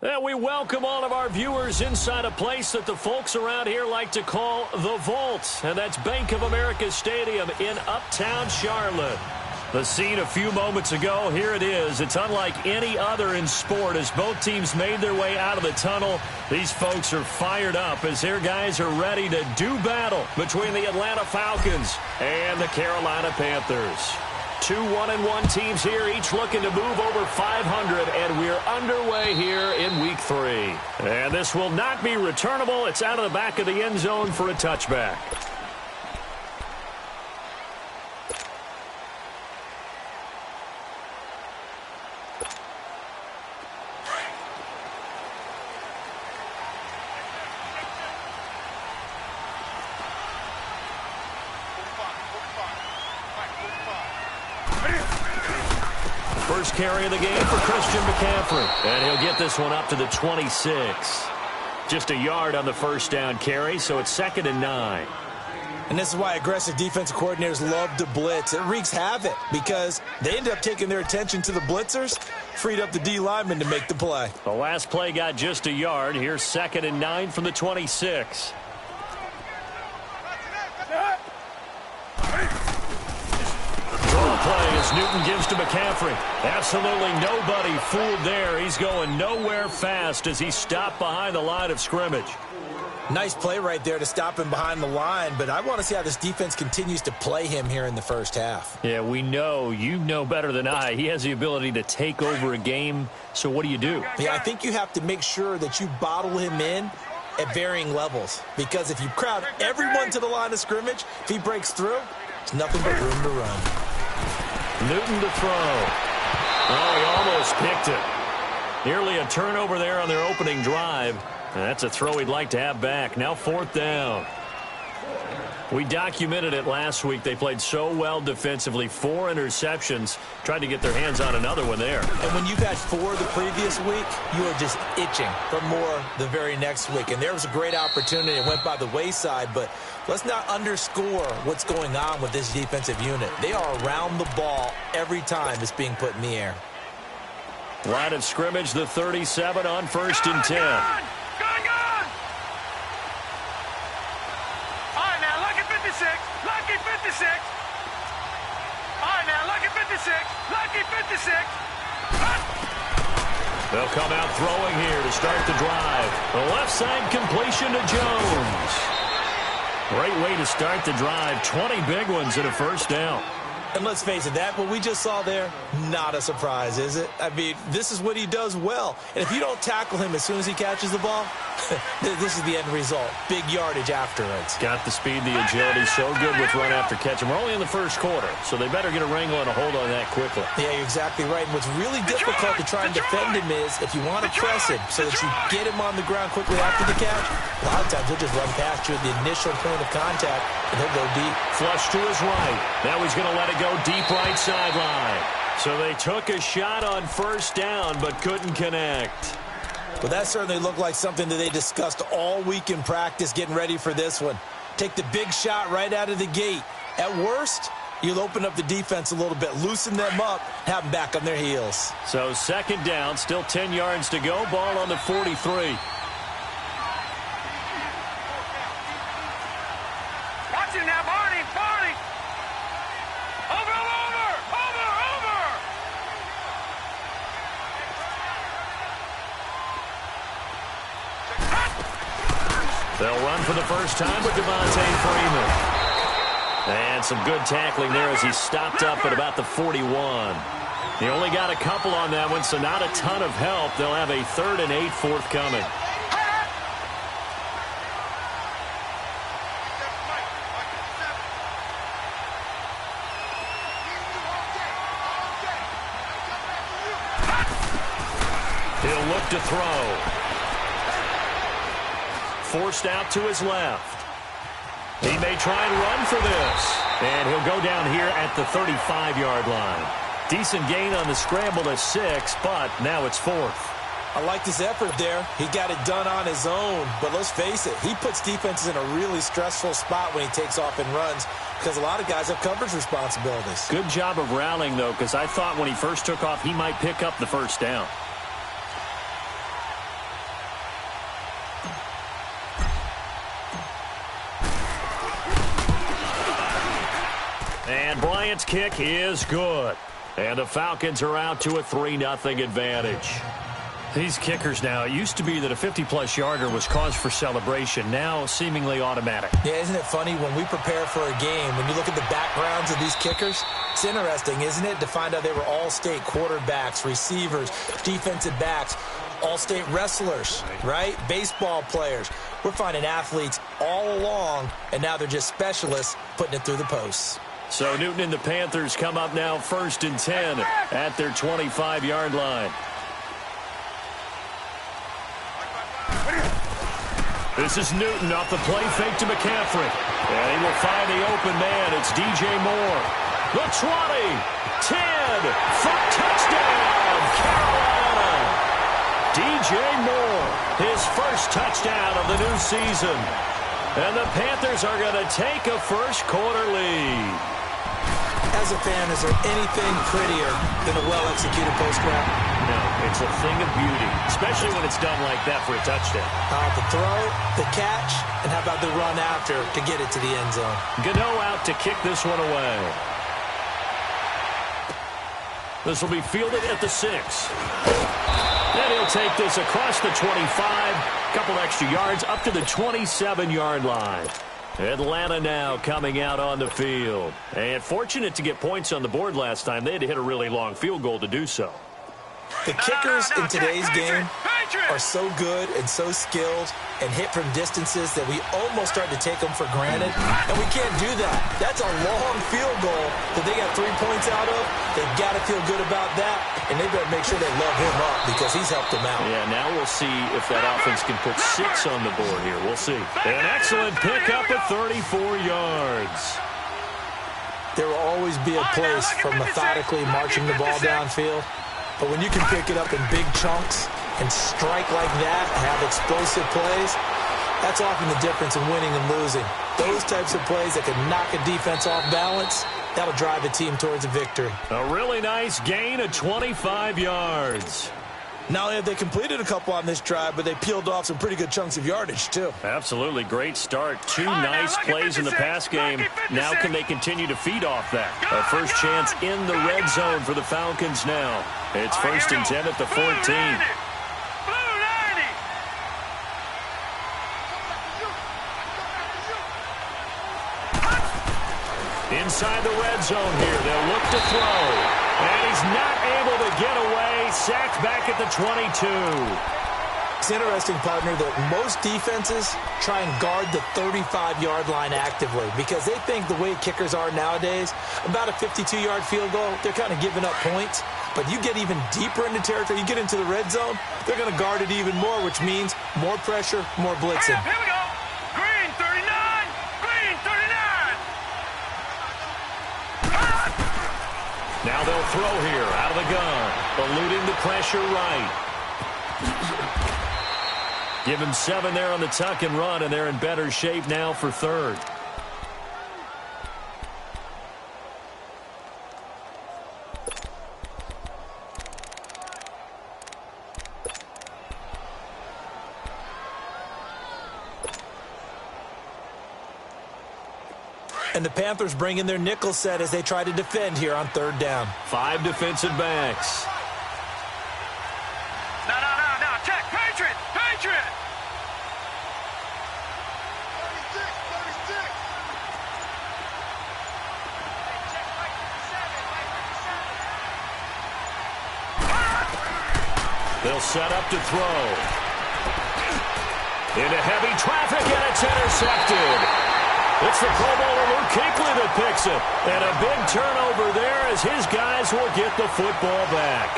And we welcome all of our viewers inside a place that the folks around here like to call the Vault. And that's Bank of America Stadium in Uptown Charlotte. The scene a few moments ago, here it is. It's unlike any other in sport as both teams made their way out of the tunnel. These folks are fired up as their guys are ready to do battle between the Atlanta Falcons and the Carolina Panthers. Two 1-1 teams here, each looking to move over 500, and we're underway here in Week 3. And this will not be returnable. It's out of the back of the end zone for a touchback. First carry of the game for Christian McCaffrey. And he'll get this one up to the 26. Just a yard on the first down carry, so it's 2nd and 9. And this is why aggressive defensive coordinators love to blitz. It wreaks havoc because they end up taking their attention to the blitzers, freed up the D lineman to make the play. The last play got just a yard. Here's 2nd and 9 from the 26. Play as Newton gives to McCaffrey. Absolutely nobody fooled there. He's going nowhere fast as he stopped behind the line of scrimmage. Nice play right there to stop him behind the line, but I want to see how this defense continues to play him here in the first half. Yeah, we know. You know better than I. He has the ability to take over a game, so what do you do? Yeah, I think you have to make sure that you bottle him in at varying levels, because if you crowd everyone to the line of scrimmage, if he breaks through, there's nothing but room to run. Newton to throw. Oh, he almost picked it. Nearly a turnover there on their opening drive. And that's a throw he'd like to have back. Now 4th down. We documented it last week. They played so well defensively. 4 interceptions. Tried to get their hands on another one there. And when you've had 4 the previous week, you are just itching for more the very next week. And there was a great opportunity. It went by the wayside, but let's not underscore what's going on with this defensive unit. They are around the ball every time it's being put in the air. Line of scrimmage, the 37 on 1st and 10. Lucky 56. All right, now, lucky 56. Lucky 56. They'll come out throwing here to start the drive. The left side completion to Jones. Great way to start the drive. 20 big ones and a first down. And let's face it, that what we just saw there, not a surprise, is it? I mean, this is what he does well. And if you don't tackle him as soon as he catches the ball, this is the end result. Big yardage afterwards. Got the speed, the agility, so good with run after catch. And we're only in the first quarter, so they better get a wrangle and a hold on that quickly. Yeah, you're exactly right. And what's really difficult to try and defend him is if you want to press him so that you get him on the ground quickly after the catch, a lot of times he'll just run past you at the initial point of contact, and he'll go deep. Flush to his right. Now he's going to let it go deep right sideline. So they took a shot on first down but couldn't connect. Well, that certainly looked like something that they discussed all week in practice getting ready for this one. Take the big shot right out of the gate. At worst, you'll open up the defense a little bit, loosen them up, have them back on their heels. So 2nd down, still 10 yards to go. Ball on the 43. Watch it now, Barney. Over. They'll run for the first time with Devontae Freeman. And some good tackling there as he stopped up at about the 41. He only got a couple on that one, so not a ton of help. They'll have a 3rd and 8 forthcoming. He'll look to throw. Forced out to his left. He may try and run for this. And he'll go down here at the 35-yard line. Decent gain on the scramble to 6, but now it's 4th. I like his effort there. He got it done on his own. But let's face it, he puts defenses in a really stressful spot when he takes off and runs because a lot of guys have coverage responsibilities. Good job of rallying, though, because I thought when he first took off, he might pick up the first down. And Bryant's kick is good. And the Falcons are out to a 3-0 advantage. These kickers now, it used to be that a 50-plus yarder was cause for celebration. Now, seemingly automatic. Yeah, isn't it funny when we prepare for a game, when you look at the backgrounds of these kickers, it's interesting, isn't it, to find out they were all-state quarterbacks, receivers, defensive backs, all-state wrestlers, right? Baseball players. We're finding athletes all along, and now they're just specialists putting it through the posts. So Newton and the Panthers come up now 1st and 10 at their 25-yard line. This is Newton off the play fake to McCaffrey. And he will find the open man. It's DJ Moore. The 20, 10, for touchdown, Carolina. DJ Moore, his first touchdown of the new season. And the Panthers are going to take a first-quarter lead. As a fan, is there anything prettier than a well-executed post route? No, it's a thing of beauty, especially when it's done like that for a touchdown. The throw, the catch, and how about the run after to get it to the end zone? Gano out to kick this one away. This will be fielded at the 6. And he'll take this across the 25, couple extra yards up to the 27-yard line. Atlanta now coming out on the field. And fortunate to get points on the board last time. They had to hit a really long field goal to do so. The kickers in today's game are so good and so skilled and hit from distances that we almost start to take them for granted. And we can't do that. That's a long field goal that they got 3 points out of. They've got to feel good about that. And they better make sure they love him up because he's helped them out. Yeah, now we'll see if that offense can put 6 on the board here. We'll see. An excellent pickup at 34 yards. There will always be a place for methodically marching the ball downfield. But when you can pick it up in big chunks and strike like that, have explosive plays, that's often the difference in winning and losing. Those types of plays that can knock a defense off balance, that'll drive a team towards a victory. A really nice gain of 25 yards. Not only have they completed a couple on this drive, but they peeled off some pretty good chunks of yardage, too. Absolutely. Great start. 2 nice plays in the pass game. Now can they continue to feed off that? A first chance in the red zone for the Falcons now. It's 1st and 10 at the 14. Inside the red zone here. They'll look to throw. And he's not able to get away. Sacked back at the 22. It's interesting, partner, that most defenses try and guard the 35-yard line actively because they think the way kickers are nowadays, about a 52-yard field goal, they're kind of giving up points. But you get even deeper into territory, you get into the red zone, they're going to guard it even more, which means more pressure, more blitzing. Here we go. Green 39. Green 39. Now they'll throw here out of the gun. Eluding the pressure right. Give him 7 there on the tuck and run, and they're in better shape now for 3rd. And the Panthers bring in their nickel set as they try to defend here on 3rd down. 5 defensive backs. No. Check. Patriot. Patriot. 36. They'll set up to throw. Into heavy traffic, and it's intercepted. It's the Pro Bowler Luke Kuechly that picks it. And a big turnover there as his guys will get the football back.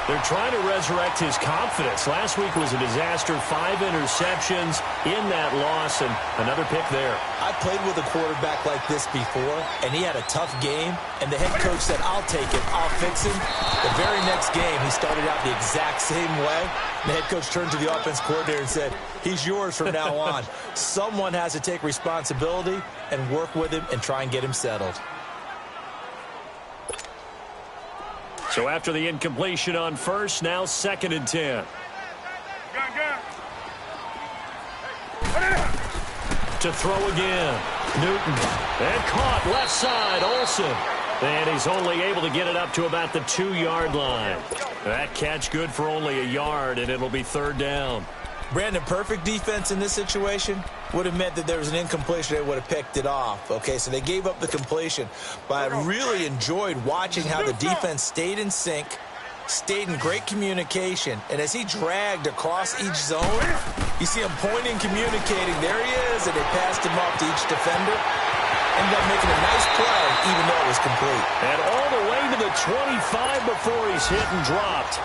They're trying to resurrect his confidence. Last week was a disaster. 5 interceptions in that loss, and another pick there. I played with a quarterback like this before, and he had a tough game, and the head coach said, I'll take it, I'll fix him. The very next game, he started out the exact same way. The head coach turned to the offense coordinator and said, he's yours from now on. Someone has to take responsibility and work with him and try and get him settled. So after the incompletion on 1st, now 2nd and 10. To throw again. Newton. And caught left side, Olsen. And he's only able to get it up to about the 2-yard line. That catch good for only a yard, and it'll be third down. Brandon, perfect defense in this situation would have meant that there was an incompletion. They would have picked it off. Okay, so they gave up the completion. But I really enjoyed watching how the defense stayed in sync, stayed in great communication. And as he dragged across each zone, you see him pointing, communicating. There he is, and they passed him off to each defender. Ended up making a nice play, even though it was complete. And all the way to the 25 before he's hit and dropped.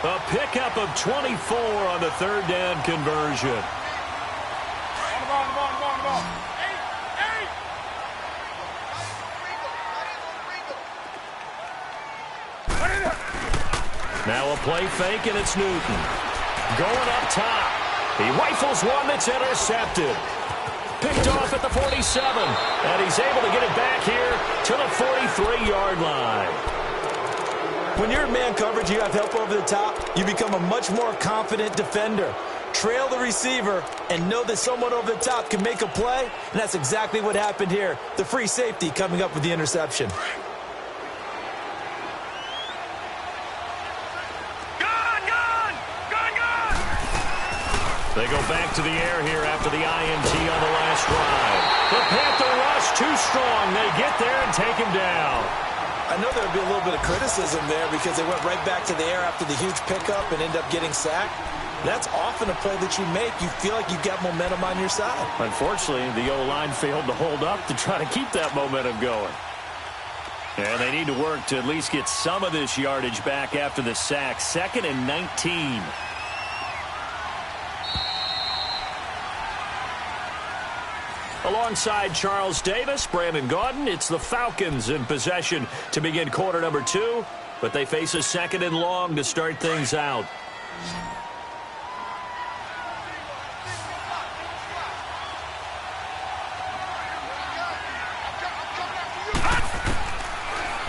A pickup of 24 on the third down conversion. Now a play fake, and it's Newton. Going up top. He rifles one that's intercepted. Picked off at the 47. And he's able to get it back here to the 43-yard line. When you're in man coverage, you have help over the top, you become a much more confident defender. Trail the receiver and know that someone over the top can make a play, and that's exactly what happened here. The free safety coming up with the interception. They go back to the air here after the INT on the last drive. The Panther rush too strong. They get there and take him down. I know there would be a little bit of criticism there because they went right back to the air after the huge pickup and end up getting sacked. That's often a play that you make. You feel like you've got momentum on your side. Unfortunately, the O-line failed to hold up to try to keep that momentum going. And they need to work to at least get some of this yardage back after the sack. 2nd and 19. Alongside Charles Davis, Brandon Gaudin, it's the Falcons in possession to begin quarter number 2, but they face a 2nd and long to start things out.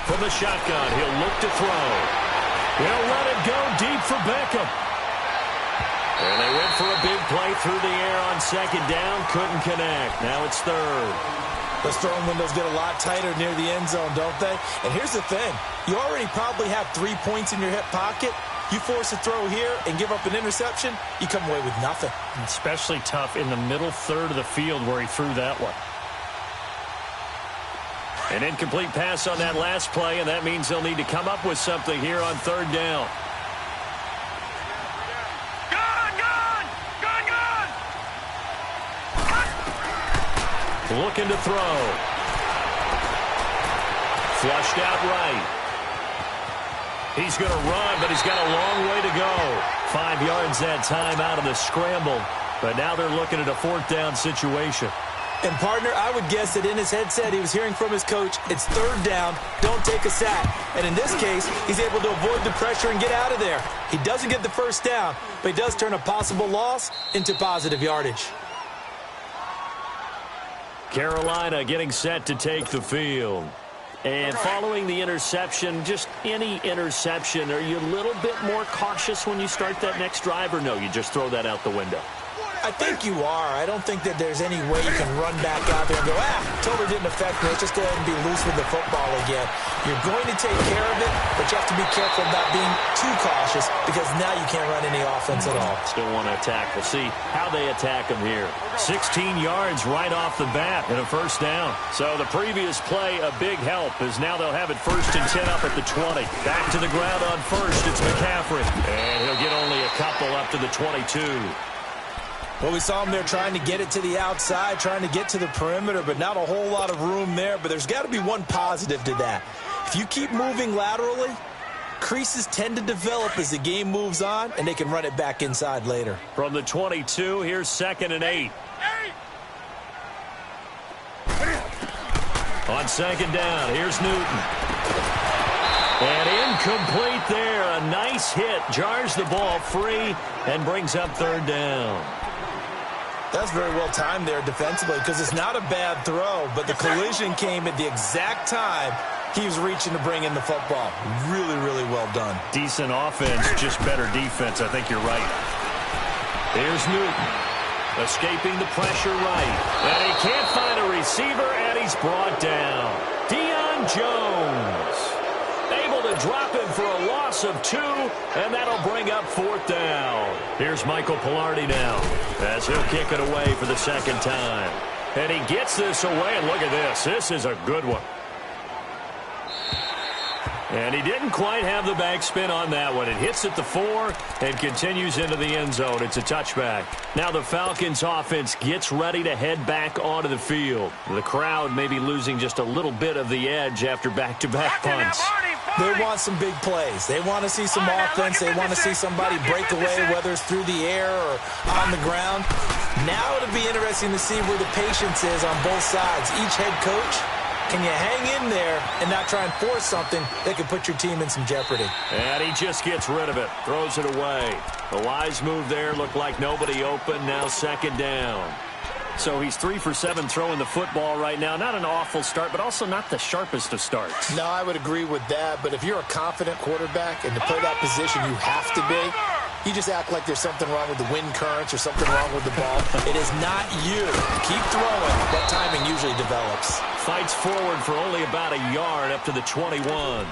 From the shotgun, he'll look to throw. He'll let it go deep for Beckham. And they went for a big play through the air on 2nd down. Couldn't connect. Now it's 3rd. Those throwing windows get a lot tighter near the end zone, don't they? And here's the thing. You already probably have 3 points in your hip pocket. You force a throw here and give up an interception, you come away with nothing. Especially tough in the middle third of the field where he threw that one. An incomplete pass on that last play, and that means they'll need to come up with something here on 3rd down. Looking to throw. Flushed out right. He's going to run, but he's got a long way to go. 5 yards that time out of the scramble. But now they're looking at a 4th down situation. And, partner, I would guess that in his headset he was hearing from his coach, it's 3rd down, don't take a sack. And in this case, he's able to avoid the pressure and get out of there. He doesn't get the 1st down, but he does turn a possible loss into positive yardage. Carolina getting set to take the field. And following the interception, just any interception, are you a little bit more cautious when you start that next drive, or no, you just throw that out the window? I think you are. I don't think that there's any way you can run back out there and go, totally didn't affect me. Let's just go ahead and be loose with the football again. You're going to take care of it, but you have to be careful about being too cautious because now you can't run any offense at all. Still want to attack. We'll see how they attack them here. 16 yards right off the bat and a 1st down. So the previous play, a big help, as now they'll have it 1st and 10 up at the 20. Back to the ground on 1st, it's McCaffrey. And he'll get only a couple up to the 22. Well, we saw him there trying to get it to the outside, trying to get to the perimeter, but not a whole lot of room there. But there's got to be one positive to that. If you keep moving laterally, creases tend to develop as the game moves on, and they can run it back inside later. From the 22, here's 2nd and 8. On 2nd down, here's Newton. And incomplete there. A nice hit. Jars the ball free and brings up 3rd down. That's very well timed there defensively because it's not a bad throw, but the collision came at the exact time he was reaching to bring in the football. Really, really well done. Decent offense, just better defense. I think you're right. Here's Newton. Escaping the pressure right. And he can't find a receiver, and he's brought down. Deion Jones able to drop him for a loss of 2, and that'll bring up 4th down. Here's Michael Pilardi now as he'll kick it away for the second time. And he gets this away, and look at this. This is a good one. And he didn't quite have the backspin on that one. It hits at the 4 and continues into the end zone. It's a touchback. Now the Falcons offense gets ready to head back onto the field. The crowd may be losing just a little bit of the edge after back-to-back punts. They want some big plays. They want to see some offense. They want to see somebody break away, whether it's through the air or on the ground. Now it'll be interesting to see where the patience is on both sides. Each head coach, can you hang in there and not try and force something that could put your team in some jeopardy? And he just gets rid of it, throws it away. The wise move there, looked like nobody open, now second down. So he's 3 for 7 throwing the football right now. Not an awful start, but also not the sharpest of starts. No, I would agree with that. But if you're a confident quarterback and to play that position you have to be, you just act like there's something wrong with the wind currents or something wrong with the ball. It is not you. Keep throwing. That timing usually develops. Fights forward for only about a yard up to the 21.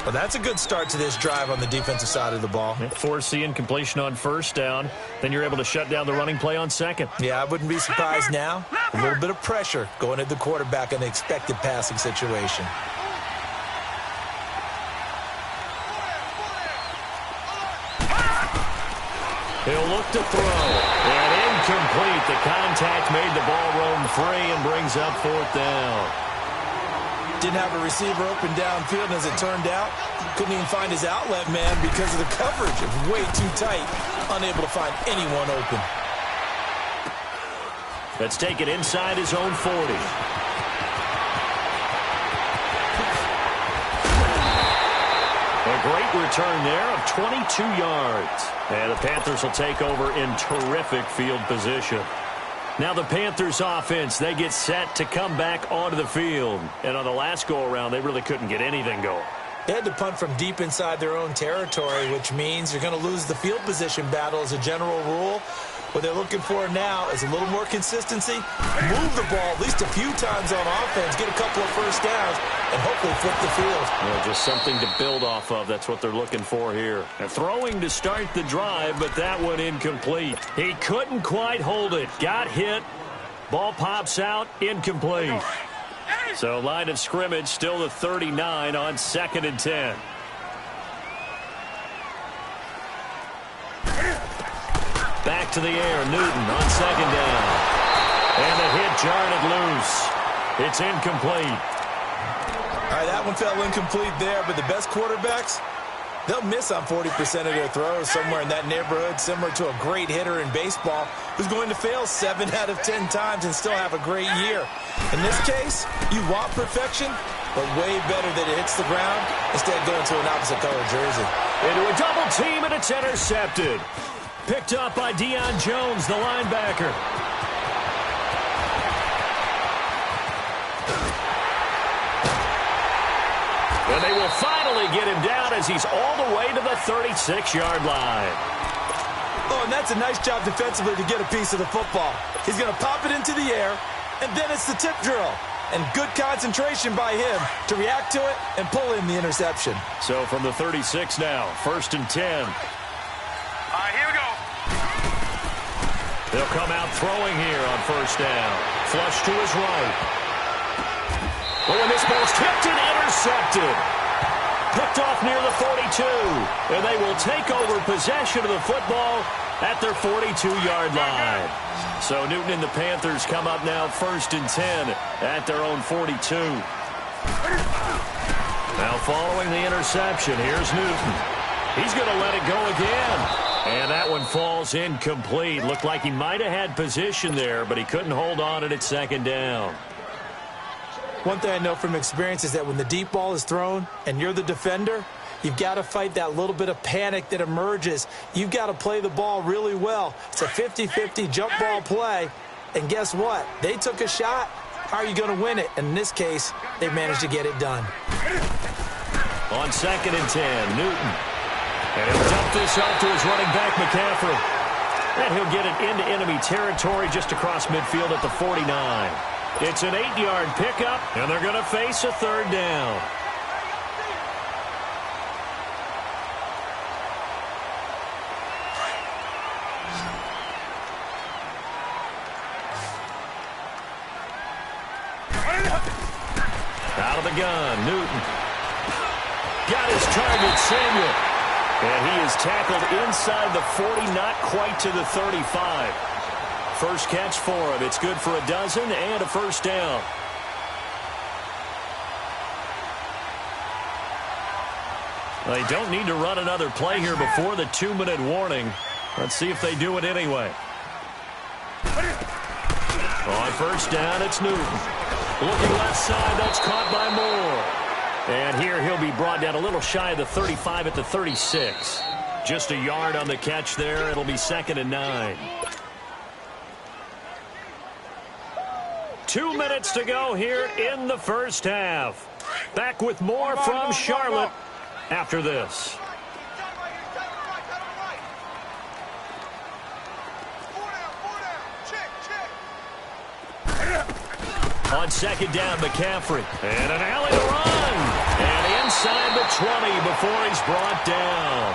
Well, that's a good start to this drive on the defensive side of the ball. Force the incompletion on first down. Then you're able to shut down the running play on second. Yeah, I wouldn't be surprised now. A little bit of pressure going at the quarterback in the expected passing situation. He'll look to throw. And incomplete. The contact made the ball roam free and brings up 4th down. Didn't have a receiver open downfield, and as it turned out, couldn't even find his outlet man because of the coverage. It was way too tight, unable to find anyone open. Let's take it inside his own 40. A great return there of 22 yards. And the Panthers will take over in terrific field position. Now the Panthers offense, they get set to come back onto the field. And on the last go-around, they really couldn't get anything going. They had to punt from deep inside their own territory, which means you're going to lose the field position battle as a general rule. What they're looking for now is a little more consistency, move the ball at least a few times on offense, get a couple of first downs, and hopefully flip the field. Well, just something to build off of. That's what they're looking for here. And throwing to start the drive, but that one incomplete. He couldn't quite hold it. Got hit. Ball pops out. Incomplete. So line of scrimmage still the 39 on 2nd and 10. Back to the air. Newton on 2nd down. And the hit jarred it loose. It's incomplete. All right, that one fell incomplete there, but the best quarterbacks, they'll miss on 40% of their throws, somewhere in that neighborhood, similar to a great hitter in baseball who's going to fail 7 out of 10 times and still have a great year. In this case, you want perfection, but way better that it hits the ground instead of going to an opposite color jersey. Into a double team, and it's intercepted. Picked up by Deion Jones, the linebacker. And they will finally get him down as he's all the way to the 36-yard line. Oh, and that's a nice job defensively to get a piece of the football. He's going to pop it into the air, and then it's the tip drill. And good concentration by him to react to it and pull in the interception. So from the 36 now, 1st and 10. All right, here we go. They'll come out throwing here on 1st down. Flush to his right. Oh, and this ball's tipped and intercepted. Picked off near the 42. And they will take over possession of the football at their 42-yard line. So Newton and the Panthers come up now 1st and 10 at their own 42. Now following the interception, here's Newton. He's going to let it go again. And that one falls incomplete. Looked like he might have had position there, but he couldn't hold on it at 2nd down. One thing I know from experience is that when the deep ball is thrown and you're the defender, you've got to fight that little bit of panic that emerges. You've got to play the ball really well. It's a 50-50 jump ball play. And guess what? They took a shot. How are you going to win it? And in this case, they managed to get it done. On 2nd and 10, Newton. And he'll dump this off to his running back, McCaffrey. And he'll get it into enemy territory just across midfield at the 49. It's an 8-yard pickup, and they're going to face a third down. Out of the gun, Newton. Got his target, Samuel. And he is tackled inside the 40, not quite to the 35. First catch for him. It's good for a dozen and a first down. They don't need to run another play here before the 2-minute warning. Let's see if they do it anyway. On first down, it's Newton. Looking left side, that's caught by Moore. And here he'll be brought down a little shy of the 35 at the 36. Just a yard on the catch there. It'll be 2nd and 9. 2 minutes to go here in the first half. Back with more from Charlotte after this. On second down, McCaffrey. And an alley to run. And inside the 20 before he's brought down.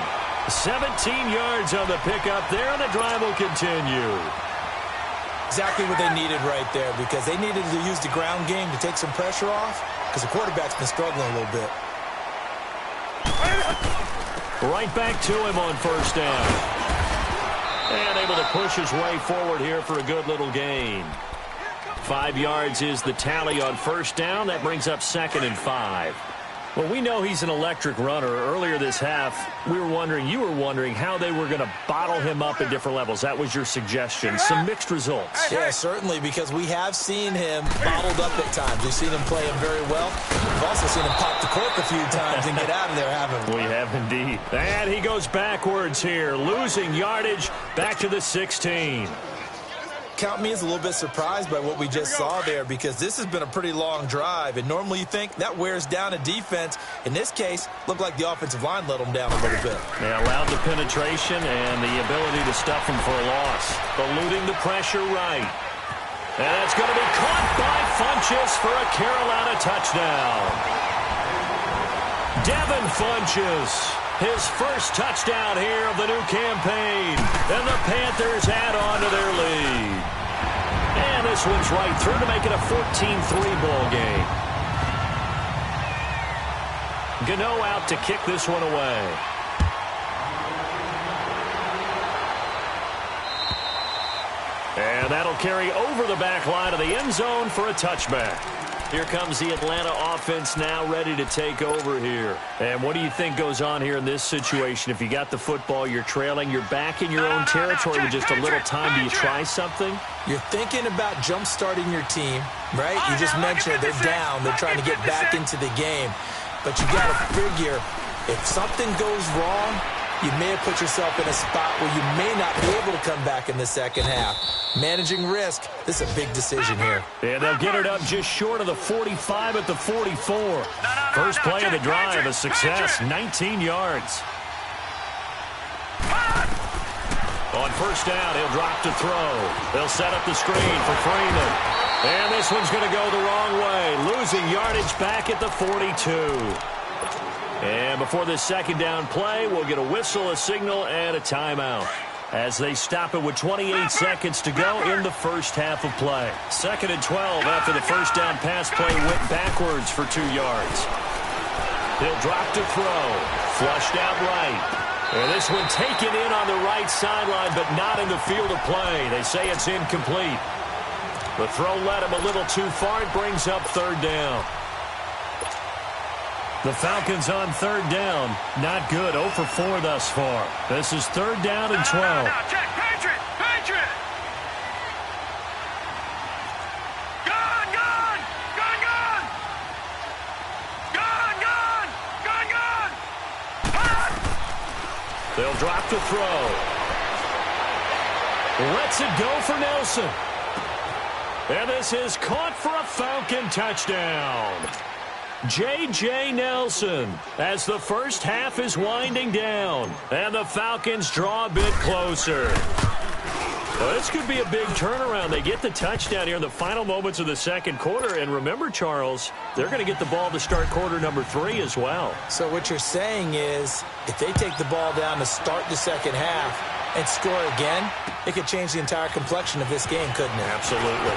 17 yards on the pickup there, and the drive will continue. Exactly what they needed right there, because they needed to use the ground game to take some pressure off, because the quarterback's been struggling a little bit. Right back to him on first down. And able to push his way forward here for a good little gain. 5 yards is the tally on first down. That brings up 2nd and 5. Well, we know he's an electric runner. Earlier this half, you were wondering how they were going to bottle him up at different levels. That was your suggestion. Some mixed results. Yeah, certainly, because we have seen him bottled up at times. We've seen him play him very well. We've also seen him pop the cork a few times and get out of there, haven't we? We have indeed. And he goes backwards here, losing yardage back to the 16. Count me as a little bit surprised by what we just saw there, because this has been a pretty long drive, and normally you think that wears down a defense. In this case, looked like the offensive line let them down a little bit. They allowed the penetration and the ability to stuff him for a loss. Eluding the pressure right. And it's going to be caught by Funchess for a Carolina touchdown. Devin Funchess, his first touchdown here of the new campaign. And the Panthers add on to their lead. And this one's right through to make it a 14-3 ball game. Gano out to kick this one away. And that'll carry over the back line of the end zone for a touchback. Here comes the Atlanta offense now ready to take over here. And what do you think goes on here in this situation? If you got the football, you're trailing, you're back in your own territory with just a little time. Do you try something? You're thinking about jump-starting your team, right? You just mentioned it. They're down. They're trying to get back into the game. But you got to figure, if something goes wrong, you may have put yourself in a spot where you may not be able to come back in the second half. Managing risk, this is a big decision here. And they'll get it up just short of the 45 at the 44. First play of the drive, a success, 19 yards. On first down, he'll drop to throw. They'll set up the screen for Freeman. And this one's going to go the wrong way, losing yardage back at the 42. And before this second down play, we'll get a whistle, a signal, and a timeout as they stop it with 28 seconds to go in the first half of play. 2nd and 12 after the first down pass play went backwards for 2 yards. He'll drop to throw. Flushed out right. And this one taken in on the right sideline, but not in the field of play. They say it's incomplete. The throw led him a little too far. It brings up 3rd down. The Falcons on 3rd down. Not good. 0 for 4 thus far. This is 3rd down and 12. Now, check. Patriot! Patriot! Gun! Gun! Gun! Gun! Gun! Gun! Gun! Gun! Hot! They'll drop to throw. Lets it go for Nelson. And this is caught for a Falcon touchdown. J.J. Nelson as the first half is winding down. And the Falcons draw a bit closer. Well, this could be a big turnaround. They get the touchdown here in the final moments of the second quarter. And remember, Charles, they're going to get the ball to start quarter number 3 as well. So what you're saying is if they take the ball down to start the second half and score again, it could change the entire complexion of this game, couldn't it? Absolutely.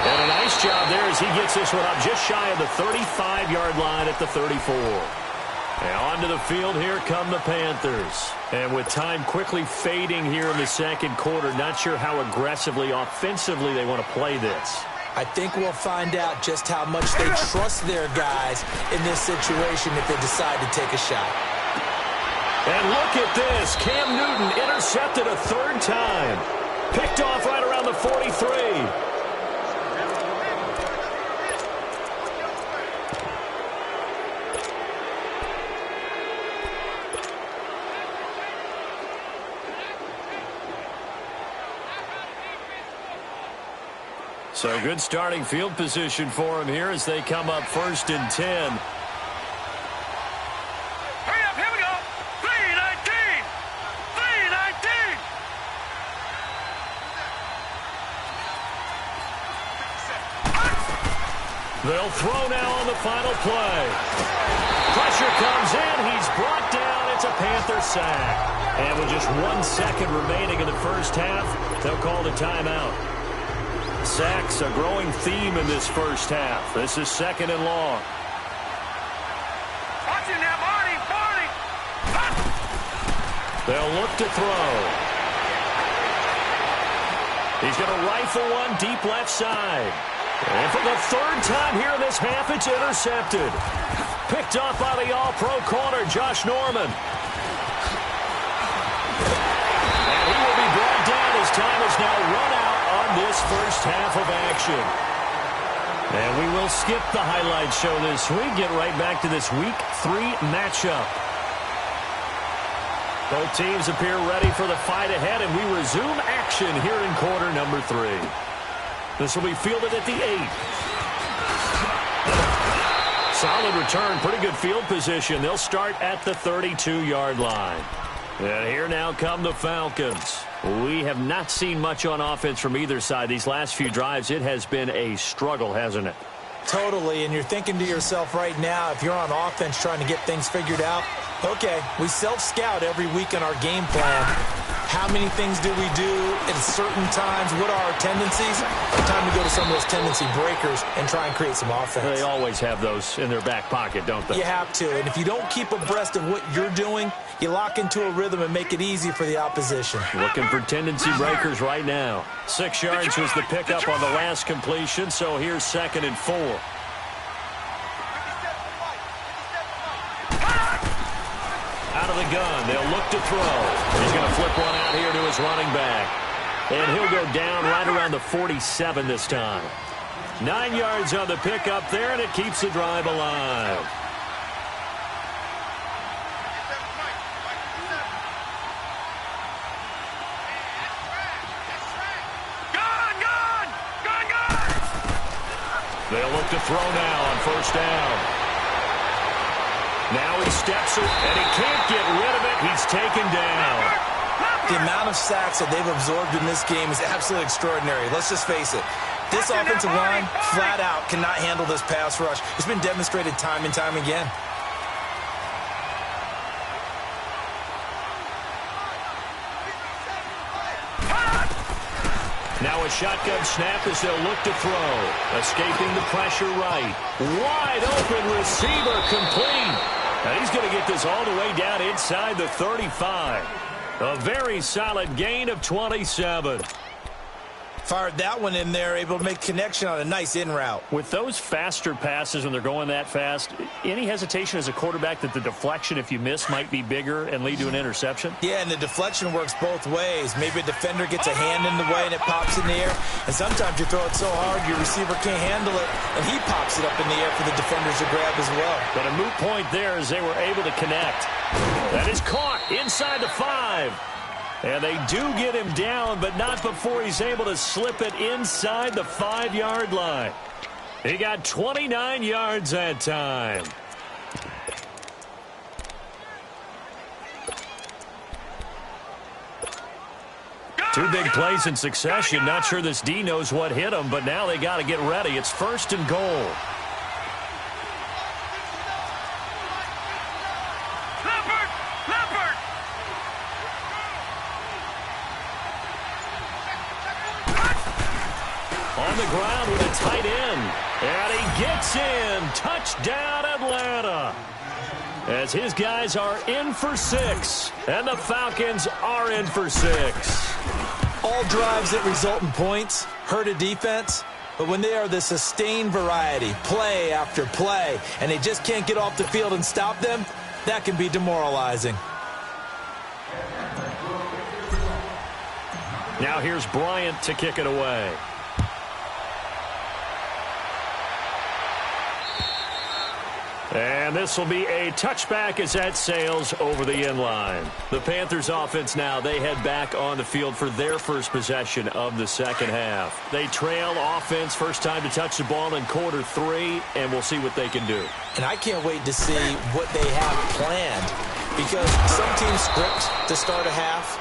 And a nice job there as he gets this one up just shy of the 35-yard line at the 34. And onto the field, here come the Panthers. And with time quickly fading here in the second quarter, not sure how aggressively, offensively they want to play this. I think we'll find out just how much they trust their guys in this situation if they decide to take a shot. And look at this. Cam Newton intercepted a third time. Picked off right around the 43. So good starting field position for him here as they come up 1st and 10. Hurry up, here we go. 3-19. 3-19. They'll throw now on the final play. Pressure comes in. He's brought down. It's a Panther sack. And with just 1 second remaining in the first half, they'll call the timeout. Sacks, a growing theme in this first half. This is 2nd and long. Watch it now, Barney. Barney. They'll look to throw. He's going to rifle one deep left side. And for the 3rd time here in this half, it's intercepted. Picked off by the all-pro corner, Josh Norman. And he will be brought down as time is now run out on this first half of action. And we will skip the highlight show this week. Get right back to this Week 3 matchup. Both teams appear ready for the fight ahead, and we resume action here in quarter number 3. This will be fielded at the 8. Solid return, pretty good field position. They'll start at the 32-yard line. And here now come the Falcons. We have not seen much on offense from either side. These last few drives, it has been a struggle, hasn't it? Totally, and you're thinking to yourself right now, if you're on offense trying to get things figured out, okay, we self-scout every week in our game plan. How many things do we do at certain times? What are our tendencies? Time to go to some of those tendency breakers and try and create some offense. They always have those in their back pocket, don't they? You have to, and if you don't keep abreast of what you're doing, you lock into a rhythm and make it easy for the opposition. Looking for tendency breakers right now. 6 yards was the pickup on the last completion, so here's 2nd and 4. Out of the gun, they'll look to throw. He's going to flip one out here to his running back. And he'll go down right around the 47 this time. 9 yards on the pickup there, and it keeps the drive alive. They'll look to throw now on 1st down. Now he steps it, and he can't get rid of it. He's taken down. The amount of sacks that they've absorbed in this game is absolutely extraordinary. Let's just face it. This offensive line, flat out, cannot handle this pass rush. It's been demonstrated time and time again. Now a shotgun snap as they'll look to throw. Escaping the pressure right. Wide open receiver complete. And he's going to get this all the way down inside the 35. A very solid gain of 27. Fired that one in there, able to make connection on a nice in route. With those faster passes when they're going that fast, any hesitation as a quarterback that the deflection, if you miss, might be bigger and lead to an interception? Yeah, and the deflection works both ways. Maybe a defender gets a hand in the way and it pops in the air. And sometimes you throw it so hard your receiver can't handle it, and he pops it up in the air for the defenders to grab as well. But a moot point there as they were able to connect. That is caught inside the 5. And they do get him down, but not before he's able to slip it inside the 5-yard line. He got 29 yards that time. Two big plays in succession. Not sure this D knows what hit him, but now they got to get ready. It's 1st and goal. On the ground with a tight end. And he gets in. Touchdown, Atlanta. As his guys are in for 6. And the Falcons are in for 6. All drives that result in points hurt a defense. But when they are the sustained variety, play after play, and they just can't get off the field and stop them, that can be demoralizing. Now here's Bryant to kick it away. And this will be a touchback as that sails over the end line. The Panthers offense now, they head back on the field for their first possession of the second half. They trail offense, first time to touch the ball in quarter 3, and we'll see what they can do. And I can't wait to see what they have planned, because some teams script to start a half.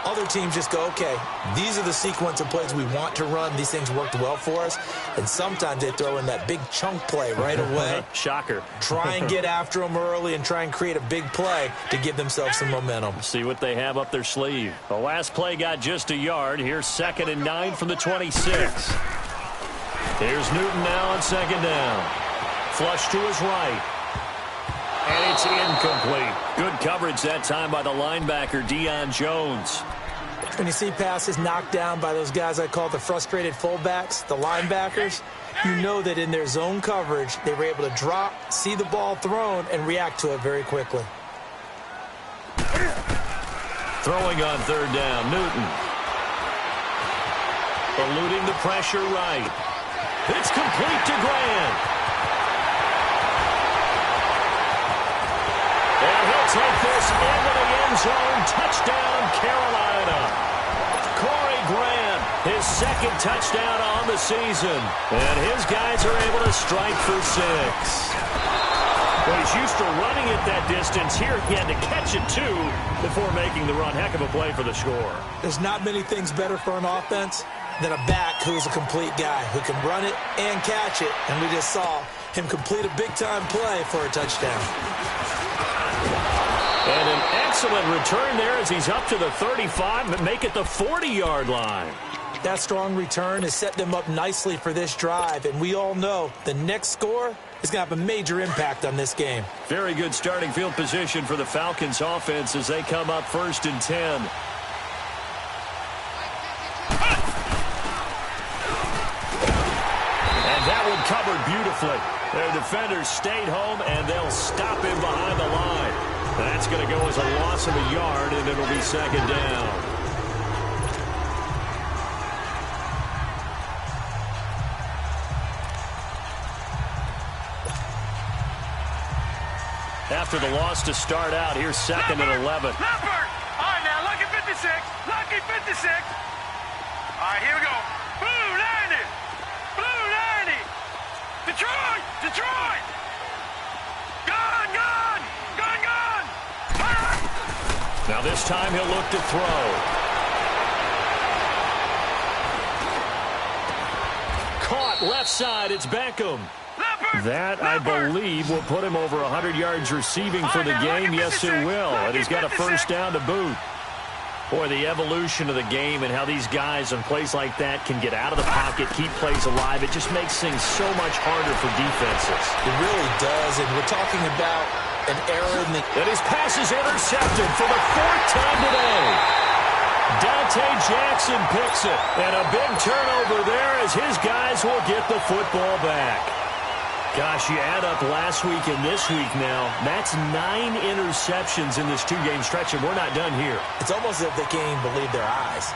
Other teams just go, okay, these are the sequence of plays we want to run. These things worked well for us. And sometimes they throw in that big chunk play right away. Shocker. Try and get after them early and try and create a big play to give themselves some momentum. See what they have up their sleeve. The last play got just a yard. Here's 2nd and 9 from the 26. Here's Newton now on 2nd down. Flush to his right. And it's incomplete. Good coverage that time by the linebacker, Deion Jones. When you see passes knocked down by those guys I call the frustrated fullbacks, the linebackers, you know that in their zone coverage, they were able to drop, see the ball thrown, and react to it very quickly. Throwing on 3rd down, Newton. Eluding the pressure right. It's complete to Grant. And he'll take this into the end zone. Touchdown, Carolina. Corey Grant, his 2nd touchdown on the season. And his guys are able to strike for 6. Well, he's used to running it that distance. Here he had to catch it, too, before making the run. Heck of a play for the score. There's not many things better for an offense than a back who's a complete guy, who can run it and catch it. And we just saw him complete a big-time play for a touchdown. And an excellent return there as he's up to the 35, but make it the 40-yard line. That strong return has set them up nicely for this drive, and we all know the next score is going to have a major impact on this game. Very good starting field position for the Falcons offense as they come up 1st and 10. And that one covered beautifully. Their defenders stayed home, and they'll stop him behind the line. That's going to go as a loss of a yard, and it'll be 2nd down. After the loss to start out, here's 2nd and 11. Leopard! All right, now, lucky 56. Lucky 56. All right, here we go. Blue 90. Blue 90. Detroit! Detroit! Gun, gun! Gun, gun! Now this time he'll look to throw. Caught left side. It's Beckham. That, I believe, will put him over 100 yards receiving for the game. Yes, it will. And he's got a 1st down to boot. Boy, the evolution of the game and how these guys on plays like that can get out of the pocket, keep plays alive, it just makes things so much harder for defenses. It really does, and we're talking about an error in the... And his pass is intercepted for the 4th time today. Dante Jackson picks it, and a big turnover there as his guys will get the football back. Gosh, you add up last week and this week now, that's 9 interceptions in this 2-game stretch, and we're not done here. It's almost as if they can't even believe their eyes.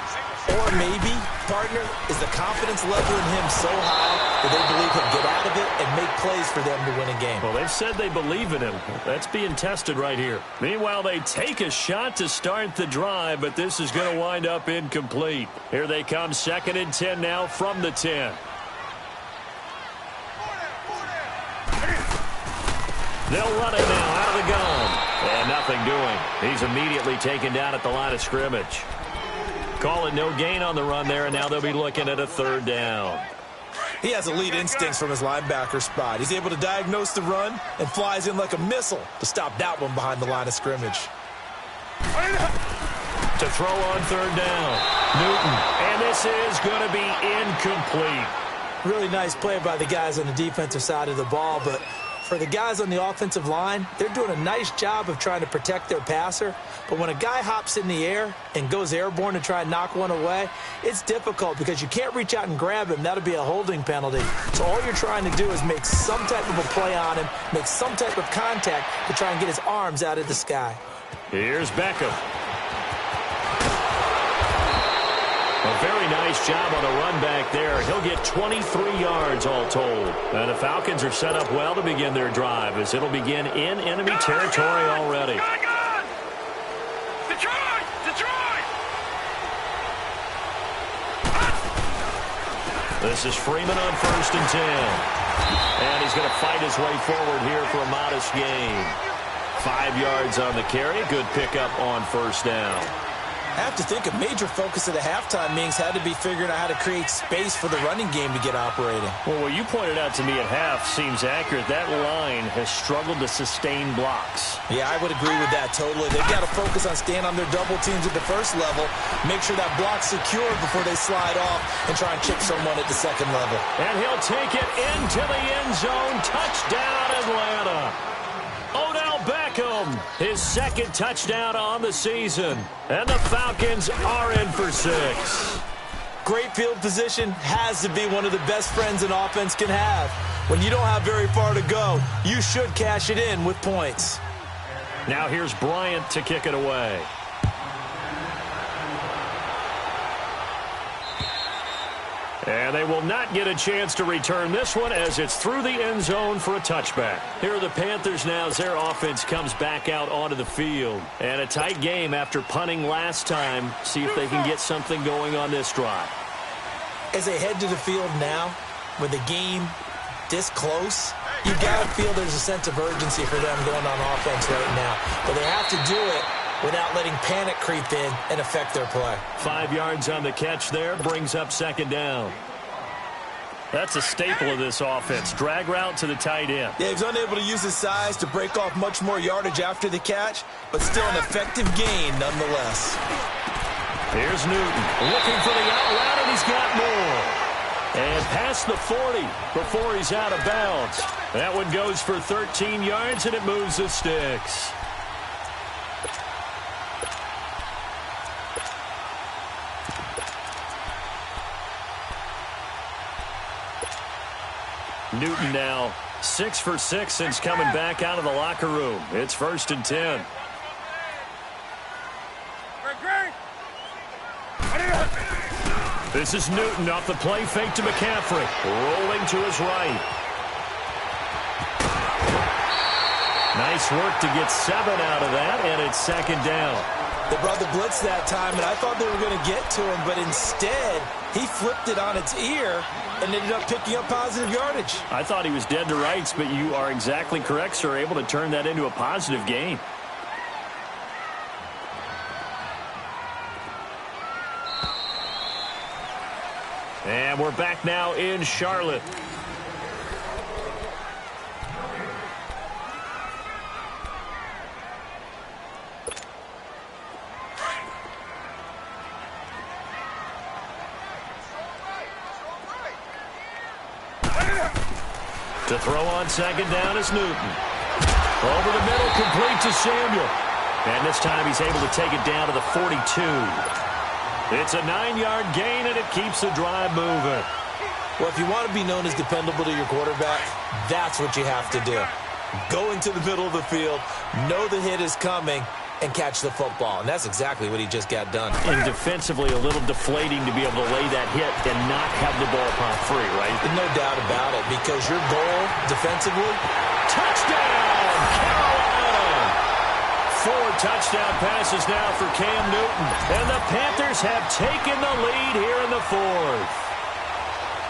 Or maybe, partner, is the confidence level in him so high that they believe he'll get out of it and make plays for them to win a game. Well, they've said they believe in him. That's being tested right here. Meanwhile, they take a shot to start the drive, but this is going to wind up incomplete. Here they come, 2nd and 10 now from the 10. They'll run it now out of the gun. And nothing doing. He's immediately taken down at the line of scrimmage. Call it no gain on the run there, and now they'll be looking at a third down. He has elite instincts from his linebacker spot. He's able to diagnose the run and flies in like a missile to stop that one behind the line of scrimmage. To throw on third down, Newton, and this is going to be incomplete. Really nice play by the guys on the defensive side of the ball, but for the guys on the offensive line, they're doing a nice job of trying to protect their passer. But when a guy hops in the air and goes airborne to try and knock one away, it's difficult because you can't reach out and grab him. That'll be a holding penalty. So all you're trying to do is make some type of a play on him, make some type of contact to try and get his arms out of the sky. Here's Beckham. A very nice job on the run back there. He'll get 23 yards all told. And the Falcons are set up well to begin their drive as it'll begin in enemy territory already. Detroit! Detroit! This is Freeman on 1st and 10. And he's going to fight his way forward here for a modest gain. 5 yards on the carry. Good pickup on 1st down. I have to think a major focus of the halftime meetings had to be figuring out how to create space for the running game to get operating. Well, what you pointed out to me at half seems accurate. That line has struggled to sustain blocks. Yeah, I would agree with that totally. They've got to focus on staying on their double teams at the first level, make sure that block's secured before they slide off and try and chip someone at the second level. And he'll take it into the end zone. Touchdown, Atlanta. Odell Beckham, his second touchdown on the season. And the Falcons are in for 6. Great field position has to be one of the best friends an offense can have. When you don't have very far to go, you should cash it in with points. Now here's Bryant to kick it away. And they will not get a chance to return this one as it's through the end zone for a touchback. Here are the Panthers now as their offense comes back out onto the field. And a tight game after punting last time. See if they can get something going on this drive. As they head to the field now, with the game this close, you got to feel there's a sense of urgency for them going on offense right now. But they have to do it without letting panic creep in and affect their play. 5 yards on the catch there, brings up 2nd down. That's a staple of this offense. Drag route to the tight end. Yeah, he's unable to use his size to break off much more yardage after the catch, but still an effective gain nonetheless. Here's Newton looking for the out route, and he's got more. And past the 40 before he's out of bounds. That one goes for 13 yards, and it moves the sticks. Newton now 6 for 6 since coming back out of the locker room. It's 1st and 10. This is Newton off the play fake to McCaffrey. Rolling to his right. Nice work to get 7 out of that, and it's 2nd down. They brought the blitz that time, and I thought they were going to get to him, but instead he flipped it on its ear and ended up picking up positive yardage. I thought he was dead to rights, but you are exactly correct, sir. Able to turn that into a positive gain. And we're back now in Charlotte. To throw on 2nd down is Newton. Over the middle, complete to Samuel. And this time he's able to take it down to the 42. It's a 9-yard gain, and it keeps the drive moving. Well, if you want to be known as dependable to your quarterback, that's what you have to do. Go into the middle of the field, know the hit is coming, and catch the football. And that's exactly what he just got done. And defensively, a little deflating to be able to lay that hit and not have the ball pop free, right? No doubt about it, because your goal defensively, touchdown, Carolina! 4 touchdown passes now for Cam Newton. And the Panthers have taken the lead here in the 4th.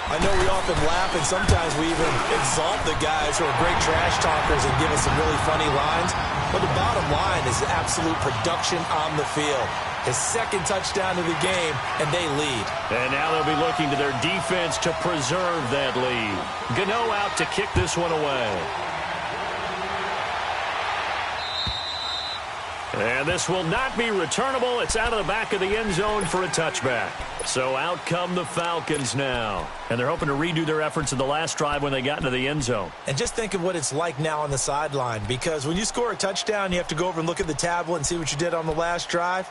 I know we often laugh, and sometimes we even exalt the guys who are great trash talkers and give us some really funny lines. But the bottom line is absolute production on the field. His second touchdown of the game, and they lead. And now they'll be looking to their defense to preserve that lead. Gano out to kick this one away. And this will not be returnable. It's out of the back of the end zone for a touchback. So out come the Falcons now. And they're hoping to redo their efforts in the last drive when they got into the end zone. And just think of what it's like now on the sideline, because when you score a touchdown, you have to go over and look at the tablet and see what you did on the last drive.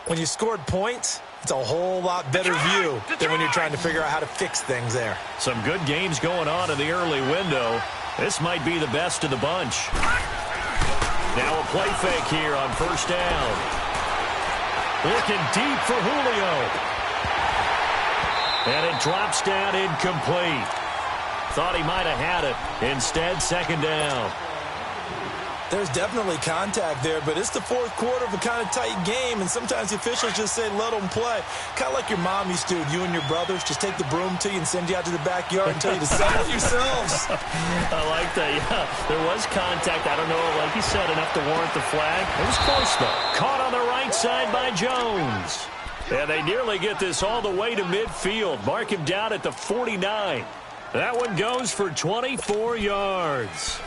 When you scored points, it's a whole lot better view than when you're trying to figure out how to fix things there. Some good games going on in the early window. This might be the best of the bunch. Now a play fake here on first down. Looking deep for Julio. And it drops down incomplete. Thought he might have had it. Instead, second down. There's definitely contact there, but it's the fourth quarter of a kind of tight game, and sometimes the officials just say, let them play. Kind of like your mom used to, you and your brothers, just take the broom to you and send you out to the backyard and tell you to settle it yourselves. I like that, yeah. There was contact. I don't know, like you said, enough to warrant the flag. It was close, though. Caught on the right side by Jones. And they nearly get this all the way to midfield. Mark him down at the 49. That one goes for 24 yards.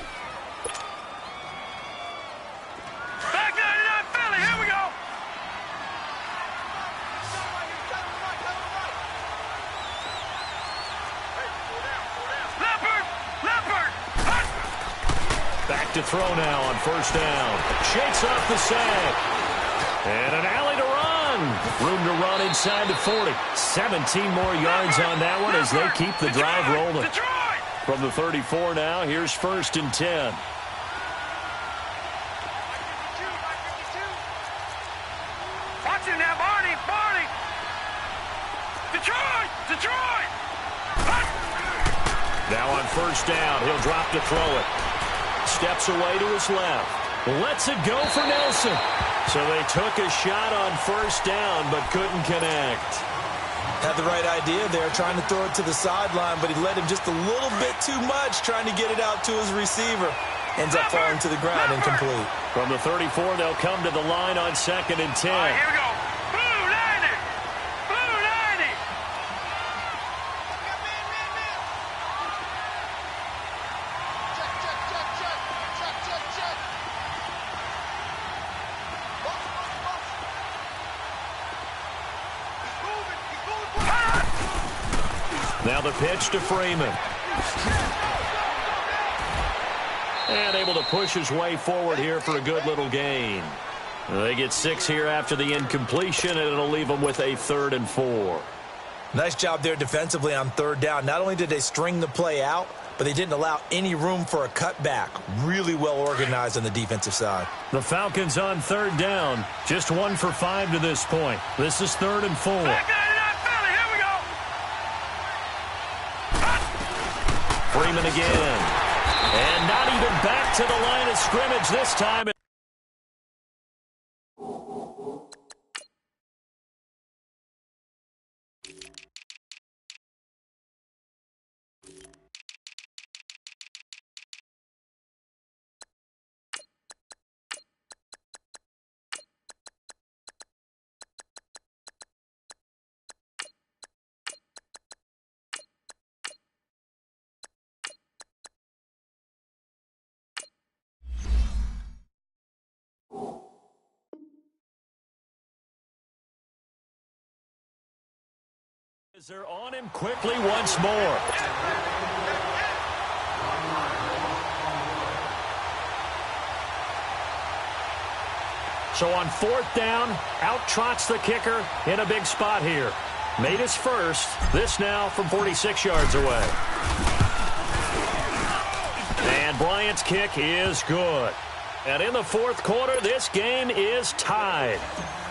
Back to throw now on first down. Shakes off the sack. And an alley to run. Room to run inside the 40. 17 more yards on that one as they keep the drive rolling. From the 34 now, here's first and 10. Watch him now, Barney. Detroit. Now on first down, he'll drop to throw it. Steps away to his left. Lets it go for Nelson. So they took a shot on first down, but couldn't connect. Had the right idea there, trying to throw it to the sideline, but he led him just a little bit too much, trying to get it out to his receiver. Ends up falling to the ground, incomplete. From the 34, they'll come to the line on second and 10. All right, here we go. Blue 90. Now the pitch to Freeman. And able to push his way forward here for a good little gain. They get 6 here after the incompletion, and it'll leave them with a 3rd and 4. Nice job there defensively on third down. Not only did they string the play out, but they didn't allow any room for a cutback. Really well organized on the defensive side. The Falcons on third down. Just 1 for 5 to this point. This is 3rd and 4. Freeman again. And not even back to the line of scrimmage this time. They're on him quickly once more. So on 4th down, out trots the kicker in a big spot here. Made his first. This now from 46 yards away. And Bryant's kick is good. And in the 4th quarter, this game is tied.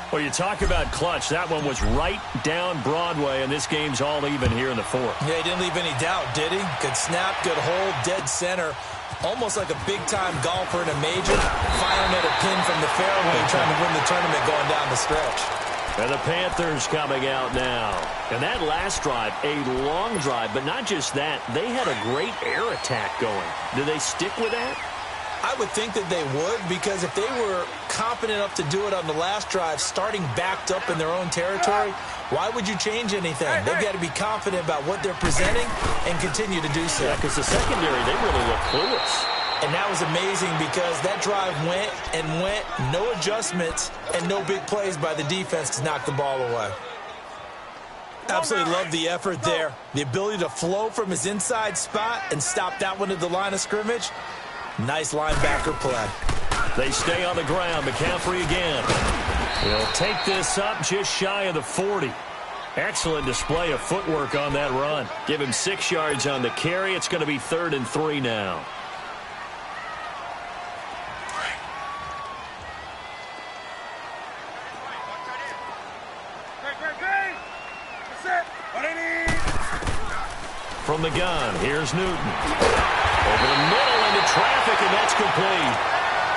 Well, you talk about clutch. That one was right down Broadway, and this game's all even here in the 4th. Yeah, he didn't leave any doubt, did he? Good snap, good hold, dead center. Almost like a big-time golfer in a major, firing at a pin from the fairway, trying to win the tournament going down the stretch. And the Panthers coming out now. And that last drive, a long drive, but not just that. They had a great air attack going. Do they stick with that? I would think that they would, because if they were confident enough to do it on the last drive, starting backed up in their own territory, why would you change anything? They've got to be confident about what they're presenting and continue to do so. Yeah, because the secondary, they really look clueless. And that was amazing because that drive went and went, no adjustments, and no big plays by the defense to knock the ball away. Absolutely love the effort there. The ability to flow from his inside spot and stop that one at the line of scrimmage. Nice linebacker play. They stay on the ground. McCaffrey again. He'll take this up just shy of the 40. Excellent display of footwork on that run. Give him 6 yards on the carry. It's going to be 3rd and 3 now. From the gun, here's Newton. Over the middle into traffic, and that's complete.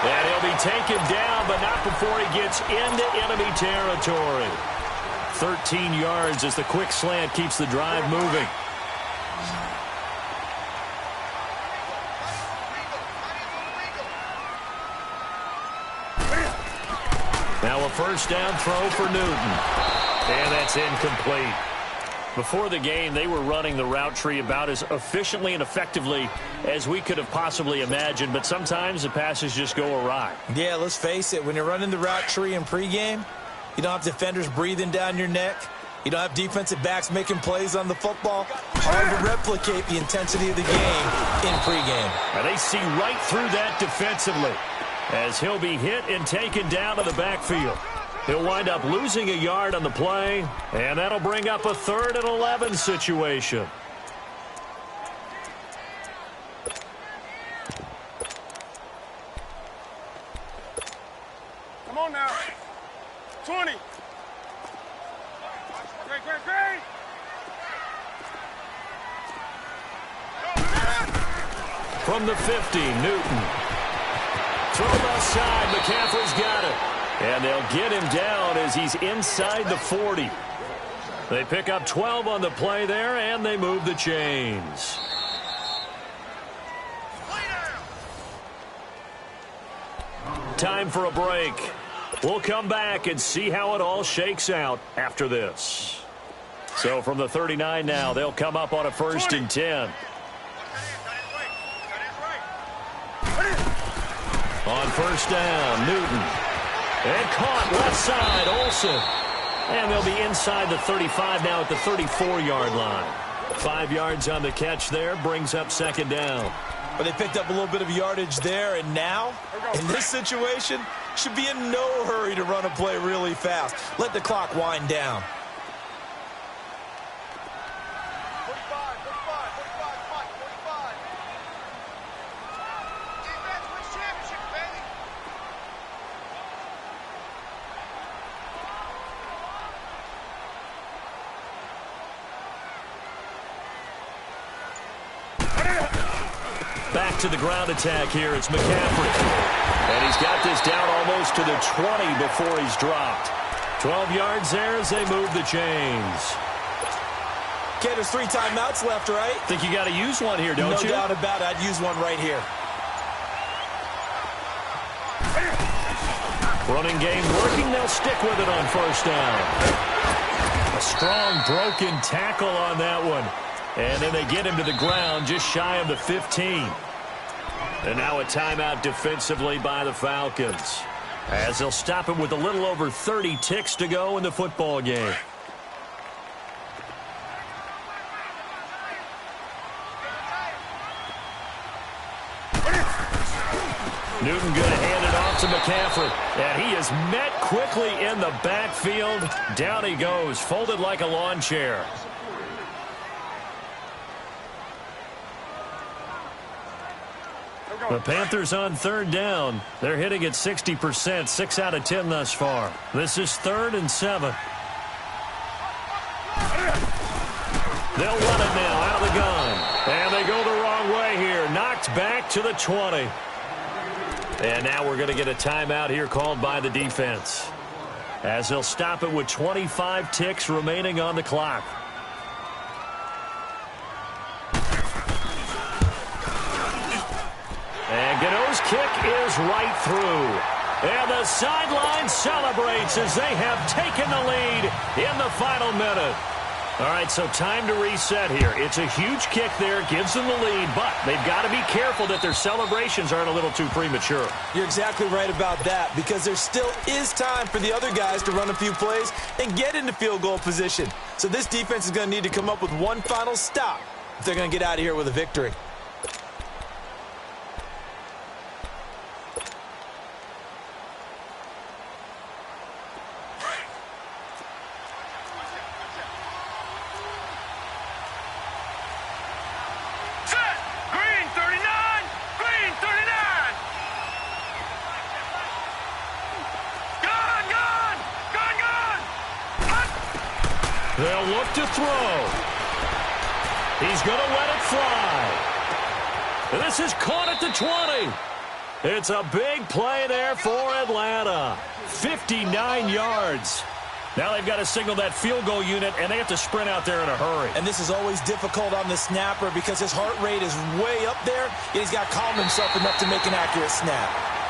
And he'll be taken down, but not before he gets into enemy territory. 13 yards as the quick slant keeps the drive moving. Now a first down throw for Newton. And that's incomplete. Before the game, they were running the route tree about as efficiently and effectively as we could have possibly imagined, but sometimes the passes just go awry. Yeah, let's face it. When you're running the route tree in pregame, you don't have defenders breathing down your neck. You don't have defensive backs making plays on the football. Hard to replicate the intensity of the game in pregame. Now they see right through that defensively as he'll be hit and taken down to the backfield. He'll wind up losing a yard on the play, and that'll bring up a 3rd and 11 situation. Come on now. 20. Great. From the 50, Newton. Throw left side. McCaffrey's got it. And they'll get him down as he's inside the 40. They pick up 12 on the play there, and they move the chains. Time for a break. We'll come back and see how it all shakes out after this. So from the 39 now, they'll come up on a 1st and 10. On 1st down, Newton. And caught left side, Olsen. And they'll be inside the 35 now at the 34-yard line. 5 yards on the catch there, brings up 2nd down. But they picked up a little bit of yardage there, and now, in this situation, should be in no hurry to run a play really fast. Let the clock wind down. 45. Defense wins championship, baby. Back to the ground attack here. It's McCaffrey. And he's got this down almost to the 20 before he's dropped. 12 yards there as they move the chains. Okay, there's 3 timeouts left, right? Think you got to use one here, don't you? No doubt about it. I'd use one right here. Running game working. They'll stick with it on 1st down. A strong broken tackle on that one. And then they get him to the ground just shy of the 15. And now a timeout defensively by the Falcons, as they'll stop him with a little over 30 ticks to go in the football game. Newton going to hand it off to McCaffrey. And he is met quickly in the backfield. Down he goes, folded like a lawn chair. The Panthers on 3rd down. They're hitting at 60%, 6 out of 10 thus far. This is 3rd and 7. They'll run it now out of the gun. And they go the wrong way here. Knocked back to the 20. And now we're going to get a timeout here called by the defense. as he'll stop it with 25 ticks remaining on the clock. And Gano's kick is right through. And the sideline celebrates as they have taken the lead in the final minute. All right, so time to reset here. It's a huge kick there, gives them the lead, but they've got to be careful that their celebrations aren't a little too premature. You're exactly right about that, because there still is time for the other guys to run a few plays and get into field goal position. So this defense is going to need to come up with one final stop if they're going to get out of here with a victory. They'll look to throw. He's going to let it fly. This is caught at the 20. It's a big play there for Atlanta. 59 yards. Now they've got to signal that field goal unit, and they have to sprint out there in a hurry. And this is always difficult on the snapper because his heart rate is way up there, yet he's got to calm himself enough to make an accurate snap.